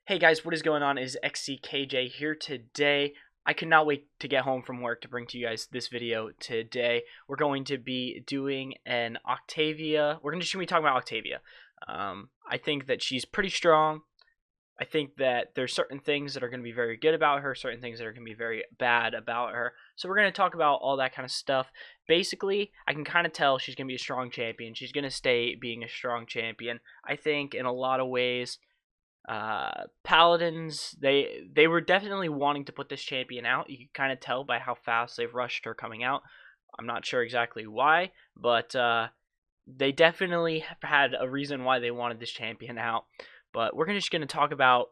Hey guys, what is going on? Is xckj here today. I could not wait to get home from work to bring to you guys this video today. We're going to be doing an Octavia. We're just going to be talking about Octavia. I think that she's pretty strong. I think that there's certain things that are going to be very good about her, certain things that are going to be very bad about her. So we're going to talk about all that kind of stuff. Basically, I can kind of tell she's going to be a strong champion. She's going to stay being a strong champion. I think in a lot of ways, Paladins, they were definitely wanting to put this champion out. You can kind of tell by how fast they've rushed her coming out. I'm not sure exactly why, but they definitely had a reason why they wanted this champion out. But we're just going to talk about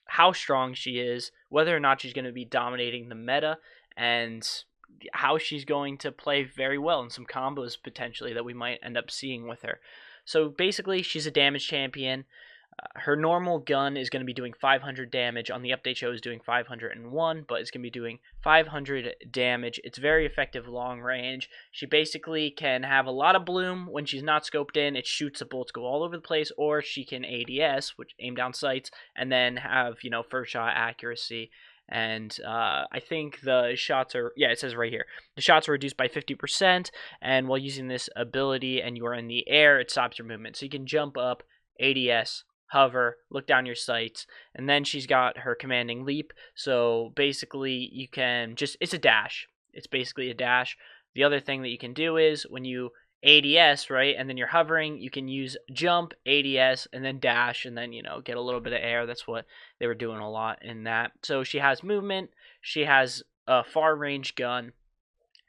how strong she is, whether or not she's going to be dominating the meta, and how she's going to play very well in some combos potentially that we might end up seeing with her. So basically, she's a damage champion. Her normal gun is going to be doing 500 damage. On the update show is doing 501, but it's going to be doing 500 damage. It's very effective long range. She basically can have a lot of bloom when she's not scoped in. It shoots the bullets go all over the place, or she can ADS, which aim down sights, and then have, first shot accuracy. And I think the shots are, it says right here, the shots are reduced by 50%, and while using this ability and you are in the air, it stops your movement. So you can jump up, ADS, hover, look down your sights, and then she's got her commanding leap. So basically you can it's a dash. It's basically a dash. The other thing that you can do is when you ADS, right, and then you're hovering, you can use jump, ADS, and then dash, and then, get a little bit of air. That's what they were doing a lot in that. So she has movement. She has a far range gun.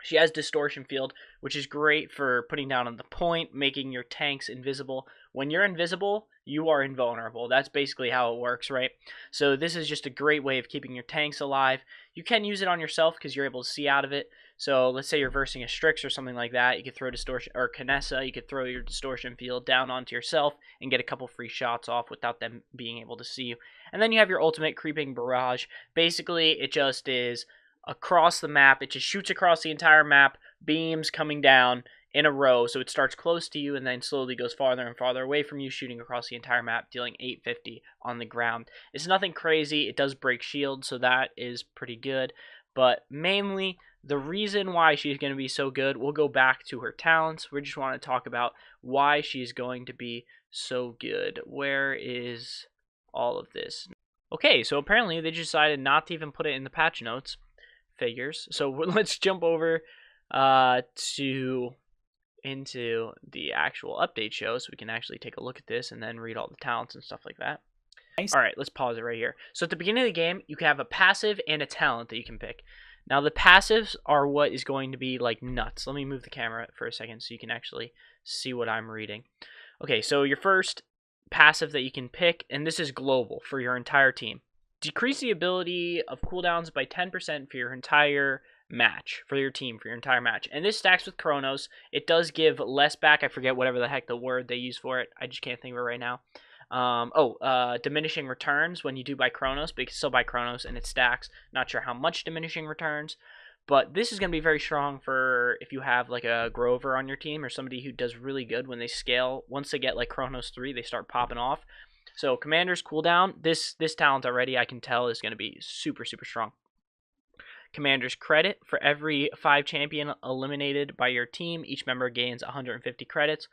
She has distortion field, which is great for putting down on the point, making your tanks invisible. When you're invisible, you are invulnerable. That's basically how it works, right? So this is just a great way of keeping your tanks alive. You can use it on yourself because you're able to see out of it. So let's say you're versing a Strix or something like that. You could throw distortion, or Kinessa, you could throw your distortion field down onto yourself and get a couple free shots off without them being able to see you. And then you have your ultimate creeping barrage. Basically, it just is across the map. It just shoots across the entire map, beams coming down in a row. So it starts close to you and then slowly goes farther and farther away from you, shooting across the entire map, dealing 850 on the ground. It's nothing crazy. It does break shield, so that is pretty good. But mainly, the reason why she's going to be so good, we'll go back to her talents. We just want to talk about why she's going to be so good. Where is all of this? Okay, so apparently they decided not to even put it in the patch notes. Figures. So let's jump over into the actual update show so we can actually take a look at this and then read all the talents and stuff like that. Nice. All right, let's pause it right here. So at the beginning of the game, you can have a passive and a talent that you can pick. Now the passives are what is going to be like nuts. Let me move the camera for a second so you can actually see what I'm reading. Okay, so your first passive that you can pick, and this is global for your entire team. Decrease the ability of cooldowns by 10% for your entire match, for your team, for your entire match. And this stacks with Chronos. It does give less back. I forget whatever the heck the word they use for it. I just can't think of it right now. Diminishing returns when you do buy Chronos, but you can still buy Chronos and it stacks. Not sure how much diminishing returns. But this is going to be very strong for if you have like a Grover on your team or somebody who does really good when they scale. Once they get like Chronos 3, they start popping off. So Commander's cooldown, this talent already I can tell is going to be super, super strong. Commander's credit, for every 5 champion eliminated by your team, each member gains 150 credits.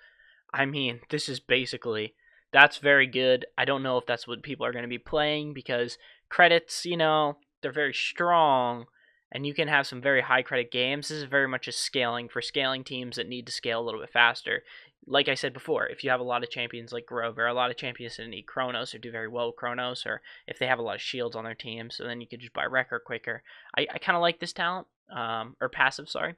I mean, this is basically, that's very good. I don't know if that's what people are going to be playing because credits, they're very strong and you can have some very high credit games. This is very much a scaling for scaling teams that need to scale a little bit faster. Like I said before, if you have a lot of champions like Grover, a lot of champions that need Chronos or do very well with Chronos, or if they have a lot of shields on their team, so then you could just buy Wrecker quicker. I kind of like this talent, or passive, sorry.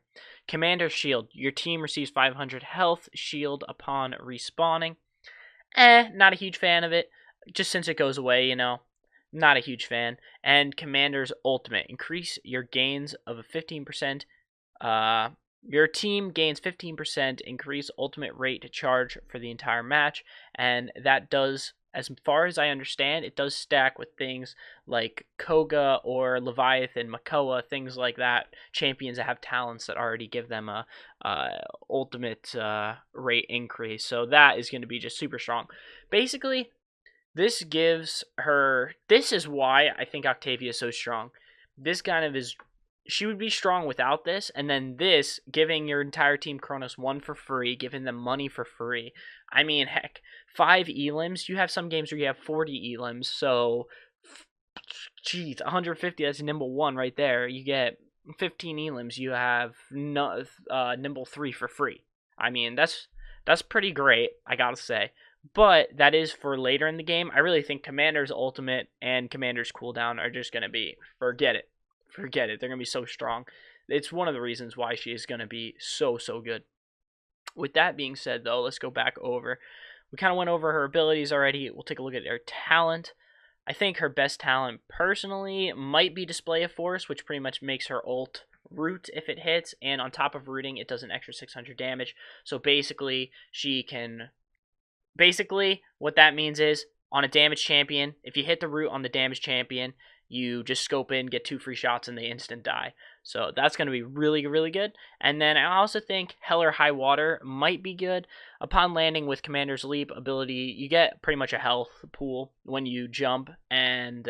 Commander Shield. Your team receives 500 health shield upon respawning. Not a huge fan of it, just since it goes away, Not a huge fan. And Commander's Ultimate. Increase your gains of a 15%, your team gains 15% increase ultimate rate to charge for the entire match, and that does, as far as I understand, it does stack with things like Koga or Leviathan, Makoa, things like that, champions that have talents that already give them a ultimate rate increase. So that is going to be just super strong. Basically, This gives her. This is why I think Octavia is so strong. This kind of is. She would be strong without this, and then this giving your entire team Kronos 1 for free, giving them money for free. I mean, heck, 5 elims. You have some games where you have 40 elims, so geez, 150. That's Nimble 1 right there. You get 15 elims. You have Nimble 3 for free. I mean, that's pretty great, I gotta say. But that is for later in the game. I really think Commander's ultimate and Commander's cooldown are just gonna be forget it. Forget it. They're gonna be so strong. It's one of the reasons why she is gonna be so good. With that being said, though, let's go back over. We kind of went over her abilities already. We'll take a look at her talent. I think her best talent, personally, might be Display of Force, which pretty much makes her ult root if it hits, and on top of rooting, it does an extra 600 damage. So basically, she can... Basically, what that means is, on a damage champion, if you hit the root on the damage champion, you just scope in, get 2 free shots, and they instant die. So that's going to be really good. And then I also think Hell or High Water might be good. Upon landing with Commander's Leap ability, you get pretty much a health pool when you jump, and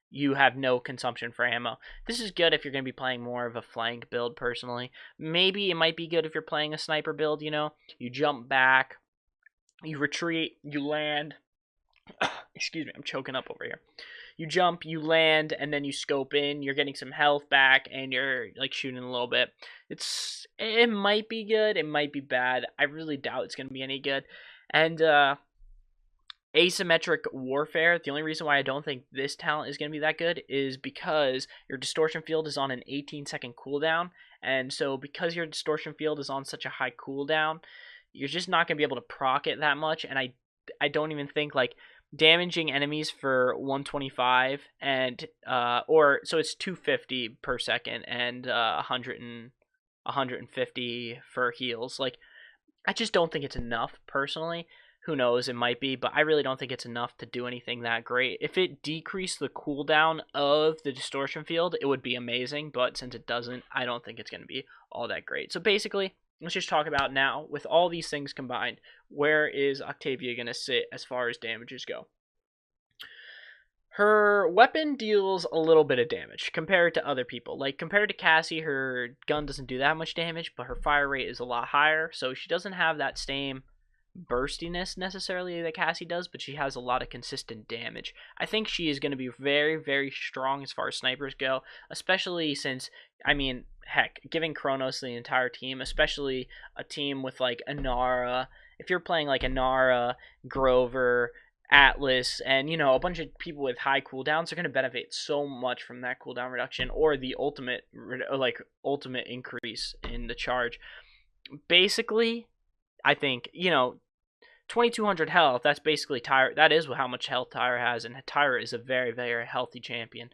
you have no consumption for ammo. This is good if you're going to be playing more of a flank build, personally. Maybe it might be good if you're playing a sniper build, you know? You jump back, you retreat, you land. Excuse me, I'm choking up over here. You jump, you land, and then you scope in. You're getting some health back, and you're like shooting a little bit. It might be good, it might be bad. I really doubt it's gonna be any good. And asymmetric warfare. The only reason why I don't think this talent is gonna be that good is because your distortion field is on an 18-second cooldown, and so because your distortion field is on such a high cooldown, you're just not gonna be able to proc it that much. And I don't even think like damaging enemies for 125 and or so it's 250 per second and 150 for heals. Like, I just don't think it's enough, personally. Who knows, it might be, but I really don't think it's enough to do anything that great. If it decreased the cooldown of the distortion field, it would be amazing, but since it doesn't, I don't think it's going to be all that great. So basically, let's just talk about now, with all these things combined, where is Octavia going to sit as far as damages go? Her weapon deals a little bit of damage compared to other people. Like, compared to Cassie, her gun doesn't do that much damage, but her fire rate is a lot higher, so she doesn't have that same burstiness necessarily that Cassie does, but she has a lot of consistent damage. I think she is going to be very strong as far as snipers go, especially since, I mean, heck, giving Kronos the entire team, especially a team with like Inara. If you're playing like Inara, Grover, Atlas, and you know, a bunch of people with high cooldowns are going to benefit so much from that cooldown reduction or the ultimate increase in the charge. Basically, I think, you know, 2200 health, that's basically Tyra. That is how much health Tyra has, and Tyra is a very healthy champion.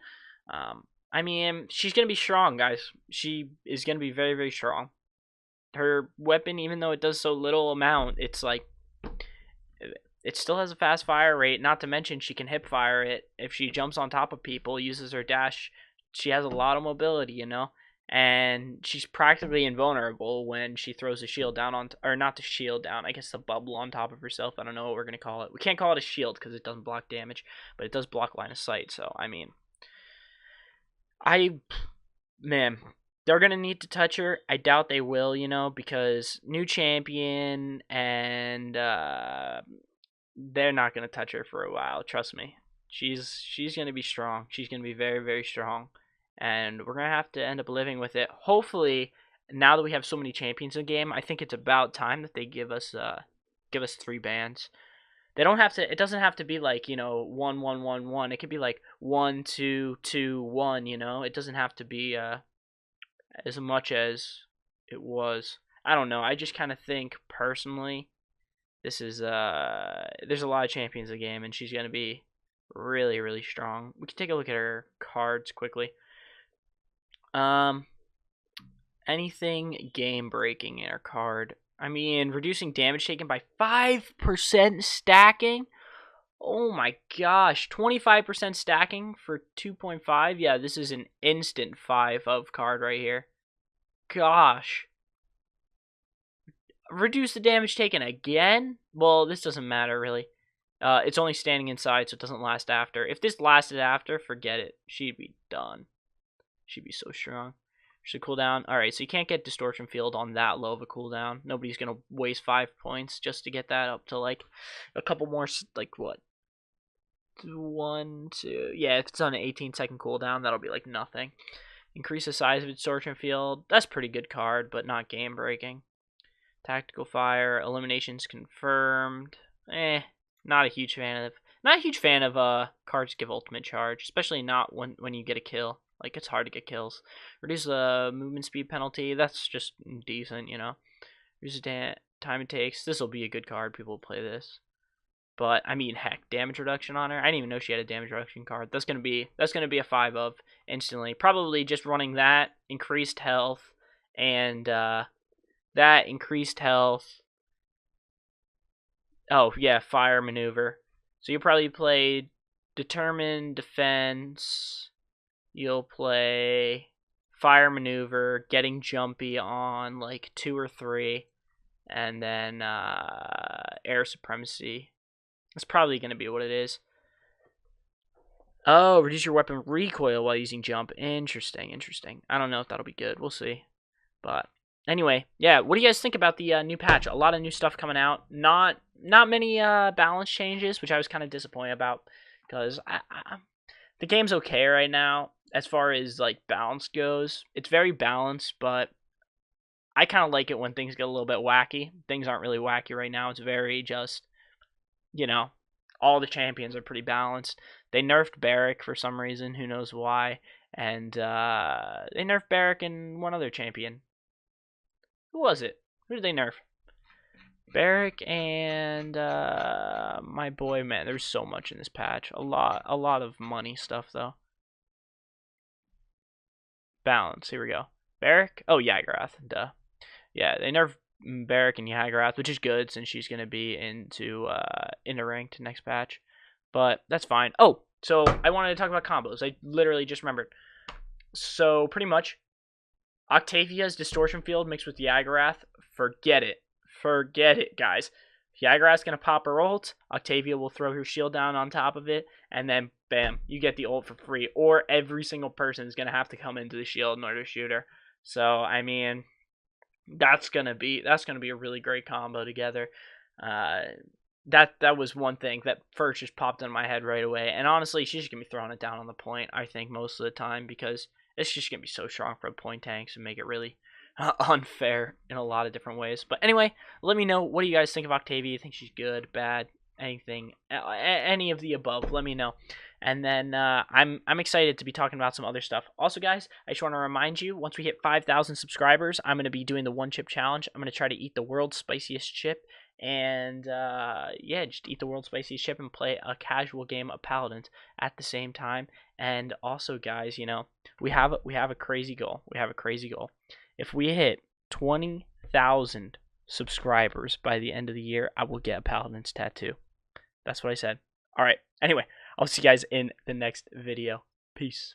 I mean, she's going to be strong, guys. She is going to be very strong. Her weapon, even though it does so little amount, it's like, it still has a fast fire rate, not to mention she can hip fire it. If she jumps on top of people, uses her dash, she has a lot of mobility, you know? And she's practically invulnerable when she throws the shield down on, or not the shield down, I guess the bubble on top of herself. I don't know what we're going to call it. We can't call it a shield because it doesn't block damage, but it does block line of sight. So, I mean, man, they're going to need to touch her. I doubt they will, you know, because new champion, and they're not going to touch her for a while. Trust me. She's going to be strong. She's going to be very strong. And we're going to have to end up living with it. Hopefully, now that we have so many champions in the game, I think it's about time that they give us 3 bans. They don't have to. It doesn't have to be like, you know, 1-1-1-1. It could be like 1-2-2-1. You know, it doesn't have to be as much as it was. I don't know. I just kind of think personally, this is there's a lot of champions in the game, and she's gonna be really strong. We can take a look at her cards quickly. Anything game breaking in her card? I mean, reducing damage taken by 5% stacking. Oh my gosh, 25% stacking for 2.5. Yeah, this is an instant 5 of card right here. Gosh. Reduce the damage taken again? Well, this doesn't matter really. It's only standing inside, so it doesn't last after. If this lasted after, forget it. She'd be done. She'd be so strong. Should cooldown. Alright, so you can't get Distortion Field on that low of a cooldown. Nobody's going to waste 5 points just to get that up to, like, a couple more, like, what? 1, 2. Yeah, if it's on an 18-second cooldown, that'll be, like, nothing. Increase the size of its Distortion Field. That's a pretty good card, but not game-breaking. Tactical Fire. Eliminations confirmed. Not a huge fan of. Not a huge fan of cards give ultimate charge, especially not when you get a kill. Like, it's hard to get kills. Reduce the movement speed penalty. That's just decent, you know. Reduce the time it takes. This will be a good card. People will play this. But I mean, heck, damage reduction on her. I didn't even know she had a damage reduction card. That's gonna be a 5 of instantly. Probably just running that, increased health, and that increased health. Oh yeah, fire maneuver. So you'll probably play determined defense. You'll play fire maneuver, getting jumpy on like 2 or 3, and then air supremacy. That's probably going to be what it is. Oh, reduce your weapon recoil while using jump. Interesting. I don't know if that'll be good. We'll see. But anyway, yeah. What do you guys think about the new patch? A lot of new stuff coming out. Not many balance changes, which I was kind of disappointed about because the game's okay right now as far as like balance goes. It's very balanced, but I kind of like it when things get a little bit wacky. Things aren't really wacky right now. It's very just, you know, all the champions are pretty balanced. They nerfed Barrack for some reason, who knows why, and they nerfed Barrack and one other champion. Who was it? Who did they nerf? Barrack and my boy, man. There's so much in this patch. A lot of money stuff though. Balance. Here we go. Barrack. Oh, Yagarath. Duh. Yeah, they nerfed Barrack and Yagarath, which is good since she's gonna be into ranked next patch. But that's fine. Oh, so I wanted to talk about combos. I literally just remembered. So pretty much, Octavia's Distortion Field mixed with Yagarath. Forget it, guys. Yagarath's gonna pop her ult. Octavia will throw her shield down on top of it, and then bam, you get the ult for free. Or every single person is gonna have to come into the shield in order to shoot her. So I mean, that's gonna be a really great combo together. That was one thing that first just popped in my head right away. And honestly, she's just gonna be throwing it down on the point, I think, most of the time, because it's just gonna be so strong for point tanks and make it really unfair in a lot of different ways. But anyway, let me know, what do you guys think of Octavia? You think she's good, bad, anything, any of the above? Let me know. And then I'm excited to be talking about some other stuff. Also, guys, I just want to remind you, once we hit 5,000 subscribers, I'm going to be doing the 1-chip challenge. I'm going to try to eat the world's spiciest chip. And, yeah, just eat the world's spiciest chip and play a casual game of Paladins at the same time. And also, guys, you know, we have a crazy goal. If we hit 20,000 subscribers by the end of the year, I will get a Paladins tattoo. That's what I said. All right. Anyway, I'll see you guys in the next video. Peace.